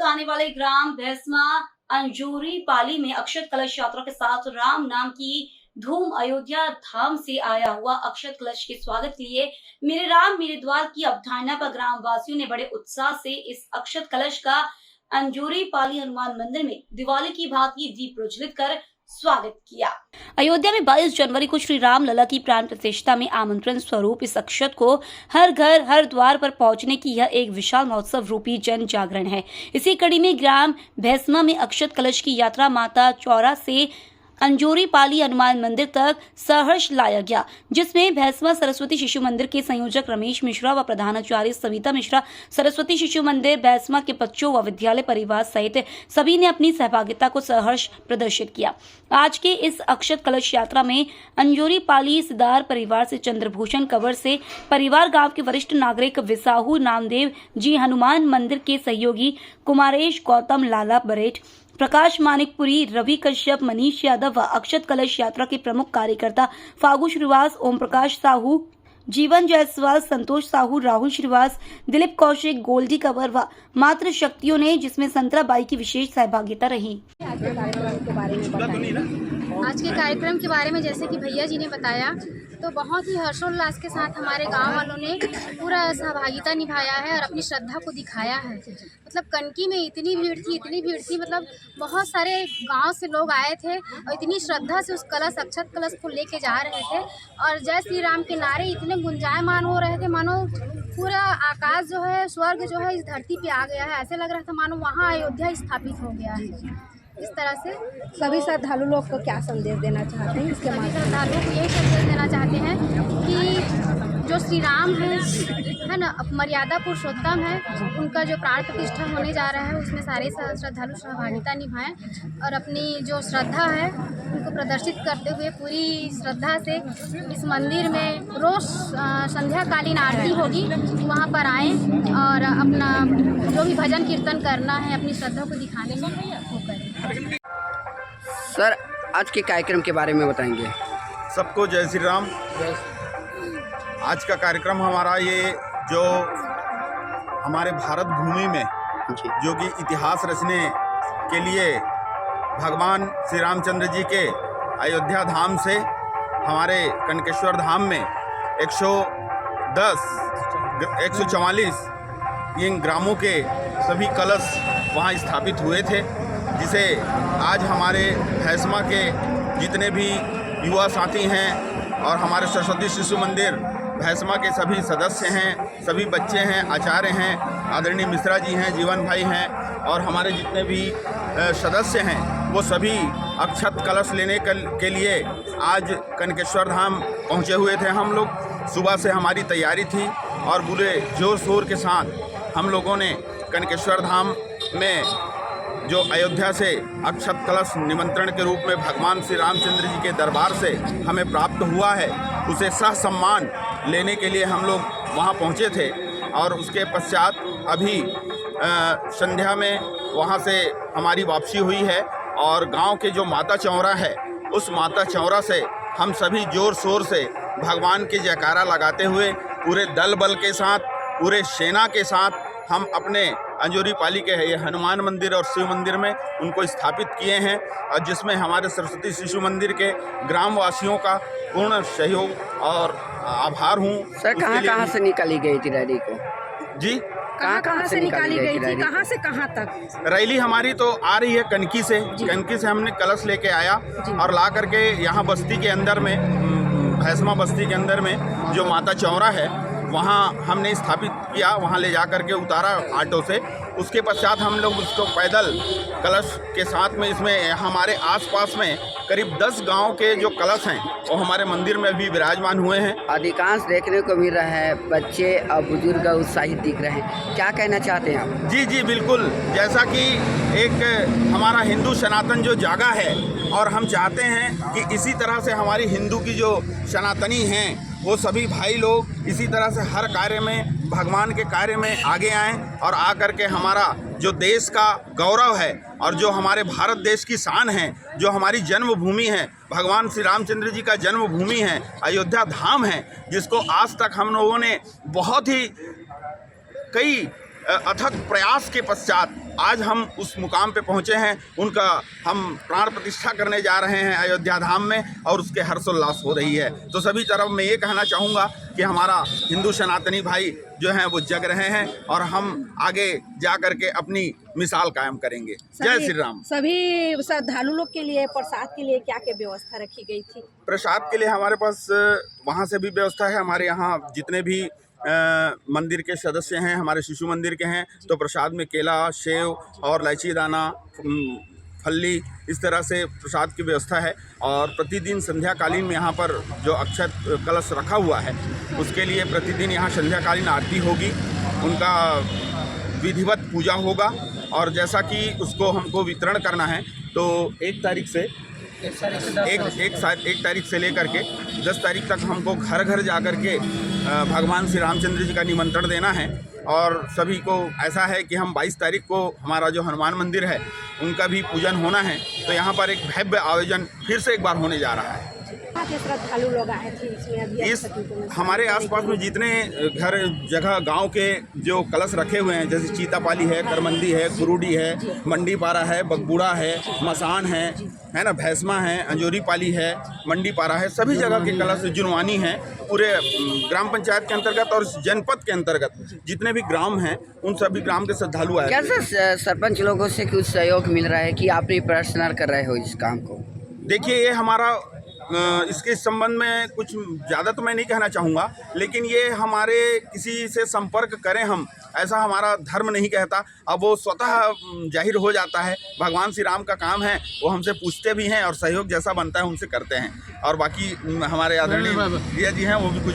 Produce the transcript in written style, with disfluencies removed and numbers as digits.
अंतर्गत आने वाले ग्राम भैसमा अंजूरी पाली में अक्षत कलश यात्रा के साथ राम नाम की धूम अयोध्या धाम से आया हुआ अक्षत कलश के स्वागत के लिए मेरे राम मेरे द्वार की अवधारणा पर ग्राम वासियों ने बड़े उत्साह से इस अक्षत कलश का अंजूरी पाली हनुमान मंदिर में दिवाली की भांति दीप प्रज्वलित कर स्वागत किया। अयोध्या में 22 जनवरी को श्री राम लला की प्राण प्रतिष्ठा में आमंत्रण स्वरूप इस अक्षत को हर घर हर द्वार पर पहुंचने की यह एक विशाल महोत्सव रूपी जन जागरण है। इसी कड़ी में ग्राम भैसमा में अक्षत कलश की यात्रा माता चौरा से अंजूरी पाली हनुमान मंदिर तक सहर्ष लाया गया, जिसमें भैसमा सरस्वती शिशु मंदिर के संयोजक रमेश मिश्रा व प्रधानाचार्य सविता मिश्रा, सरस्वती शिशु मंदिर भैसमा के बच्चों व विद्यालय परिवार सहित सभी ने अपनी सहभागिता को सहर्ष प्रदर्शित किया। आज के इस अक्षत कलश यात्रा में अंजूरी पाली सिदार परिवार से चंद्रभूषण कंवर से परिवार, गांव के वरिष्ठ नागरिक विसाहू नामदेव जी, हनुमान मंदिर के सहयोगी कुमारेश गौतम, लाला बरेठ, प्रकाश मानिकपुरी, रवि कश्यप, मनीष यादव व अक्षत कलश यात्रा के प्रमुख कार्यकर्ता फागू श्रीवास, ओम प्रकाश साहू, जीवन जायसवाल, संतोष साहू, राहुल श्रीवास, दिलीप कौशिक, गोल्डी कंवर व मातृ शक्तियों ने, जिसमें संतरा बाई की विशेष सहभागिता रही। आज के कार्यक्रम के बारे में जैसे कि भैया जी ने बताया, तो बहुत ही हर्षोल्लास के साथ हमारे गांव वालों ने पूरा सहभागिता निभाया है और अपनी श्रद्धा को दिखाया है। मतलब कनकी में इतनी भीड़ थी, मतलब बहुत सारे गांव से लोग आए थे और इतनी श्रद्धा से उस कलश, अक्षत कलश को लेके जा रहे थे और जय श्री राम के नारे इतने गुंजायमान हो रहे थे, मानो पूरा आकाश जो है, स्वर्ग जो है, इस धरती पे आ गया है। ऐसे लग रहा था मानो वहाँ अयोध्या स्थापित हो गया है। इस तरह से सभी श्रद्धालु लोग को क्या संदेश देना चाहते हैं? इसके सभी श्रद्धालुओं को यही संदेश देना चाहते हैं कि जो श्री राम है ना, मर्यादा पुरुषोत्तम है, उनका जो प्राण प्रतिष्ठा होने जा रहा है उसमें सारे श्रद्धालु सहभागिता निभाएं और अपनी जो श्रद्धा है उनको प्रदर्शित करते हुए पूरी श्रद्धा से इस मंदिर में रोज संध्याकालीन आरती होगी, वहाँ पर आएँ और अपना जो भी भजन कीर्तन करना है अपनी श्रद्धा को दिखाने में वो करें। सर, आज के कार्यक्रम के बारे में बताएंगे? सबको जय श्री राम। आज का कार्यक्रम हमारा ये जो हमारे भारत भूमि में जो कि इतिहास रचने के लिए भगवान श्री रामचंद्र जी के अयोध्या धाम से हमारे कनकेश्वर धाम में 144 इन ग्रामों के सभी कलश वहाँ स्थापित हुए थे, जिसे आज हमारे भैसमा के जितने भी युवा साथी हैं और हमारे सरस्वती शिशु मंदिर भैसमा के सभी सदस्य हैं, सभी बच्चे हैं, आचार्य हैं, आदरणीय मिश्रा जी हैं, जीवन भाई हैं और हमारे जितने भी सदस्य हैं, वो सभी अक्षत कलश लेने के लिए आज कनकेश्वर धाम पहुँचे हुए थे। हम लोग सुबह से हमारी तैयारी थी और पूरे जोर शोर के साथ हम लोगों ने कनकेश्वर धाम में जो अयोध्या से अक्षत कलश निमंत्रण के रूप में भगवान श्री रामचंद्र जी के दरबार से हमें प्राप्त हुआ है, उसे सह सम्मान लेने के लिए हम लोग वहां पहुंचे थे और उसके पश्चात अभी संध्या में वहां से हमारी वापसी हुई है और गांव के जो माता चौरा है, उस माता चौरा से हम सभी जोर शोर से भगवान के जयकारा लगाते हुए पूरे दल बल के साथ, पूरे सेना के साथ हम अपने अंजूरी पाली के ये हनुमान मंदिर और शिव मंदिर में उनको स्थापित किए हैं और जिसमें हमारे सरस्वती शिशु मंदिर के ग्रामवासियों का पूर्ण सहयोग और आभार हूँ। सर, कहाँ से निकाली गई थी रैली को? जी, कहाँ से निकाली गई थी? कहाँ से कहाँ तक? रैली हमारी तो आ रही है कनकी से हमने कलश लेके आया और ला करके यहाँ बस्ती के अंदर में, भैसमा बस्ती के अंदर में जो माता चौरा है वहाँ हमने स्थापित किया, वहाँ ले जा कर के उतारा ऑटो से। उसके पश्चात हम लोग उसको पैदल कलश के साथ में, इसमें हमारे आसपास में करीब 10 गांव के जो कलश हैं वो हमारे मंदिर में भी विराजमान हुए हैं। अधिकांश देखने को मिल रहा है बच्चे और बुजुर्ग उत्साहित दिख रहे हैं, क्या कहना चाहते हैं आप? जी बिल्कुल, जैसा कि एक हमारा हिंदू सनातन जो जागा है और हम चाहते हैं कि इसी तरह से हमारी हिंदू की जो सनातनी हैं वो सभी भाई लोग इसी तरह से हर कार्य में, भगवान के कार्य में आगे आएं और आकर के हमारा जो देश का गौरव है और जो हमारे भारत देश की शान है, जो हमारी जन्मभूमि है, भगवान श्री रामचंद्र जी का जन्मभूमि है, अयोध्या धाम है, जिसको आज तक हम लोगों ने बहुत ही कई अथक प्रयास के पश्चात आज हम उस मुकाम पे पहुँचे हैं, उनका हम प्राण प्रतिष्ठा करने जा रहे हैं अयोध्या धाम में, और उसके हर्षोल्लास हो रही है। तो सभी तरफ मैं ये कहना चाहूँगा कि हमारा हिंदू सनातनी भाई जो हैं वो जग रहे हैं, और हम आगे जा कर के अपनी मिसाल कायम करेंगे। जय श्री राम। सभी श्रद्धालु लोग के लिए प्रसाद के लिए क्या क्या व्यवस्था रखी गई थी? प्रसाद के लिए हमारे पास वहाँ से भी व्यवस्था है। हमारे यहाँ जितने भी मंदिर के सदस्य हैं, हमारे शिशु मंदिर के हैं, तो प्रसाद में केला, सेव और इलायची दाना, फल्ली, इस तरह से प्रसाद की व्यवस्था है। और प्रतिदिन संध्याकालीन में यहाँ पर जो अक्षत कलश रखा हुआ है, उसके लिए प्रतिदिन यहाँ संध्याकालीन आरती होगी, उनका विधिवत पूजा होगा। और जैसा कि उसको हमको वितरण करना है, तो 1 तारीख से एक तारीख से लेकर के 10 तारीख तक हमको घर घर जा कर के भगवान श्री रामचंद्र जी का निमंत्रण देना है। और सभी को ऐसा है कि हम 22 तारीख को हमारा जो हनुमान मंदिर है उनका भी पूजन होना है। तो यहाँ पर एक भव्य आयोजन फिर से एक बार होने जा रहा है। कहाँ के श्रद्धालु लोग आए थे इसमें? अभी इस हमारे आसपास में जितने घर जगह गांव के जो कलश रखे हुए हैं, जैसे चीतापाली है, करमंदी है, गुरुडी है, मंडीपारा है, बगबूड़ा है, मसान है ना, भैंसमा है, अंजोरी पाली है, मंडीपारा है, सभी जगह के कलश जुनवानी है। पूरे ग्राम पंचायत के अंतर्गत और जनपद के अंतर्गत जितने भी ग्राम हैं, उन सभी ग्राम के श्रद्धालु आए। कैसे सरपंच लोगों से कुछ सहयोग मिल रहा है कि आप पर्सनल कर रहे हो इस काम को? देखिए, ये हमारा इसके संबंध में कुछ ज़्यादा तो मैं नहीं कहना चाहूँगा, लेकिन ये हमारे किसी से संपर्क करें हम, ऐसा हमारा धर्म नहीं कहता। अब वो स्वतः जाहिर हो जाता है। भगवान श्री राम का काम है, वो हमसे पूछते भी हैं और सहयोग जैसा बनता है उनसे करते हैं। और बाकी हमारे आदरणीय भैया जी हैं, वो भी कुछ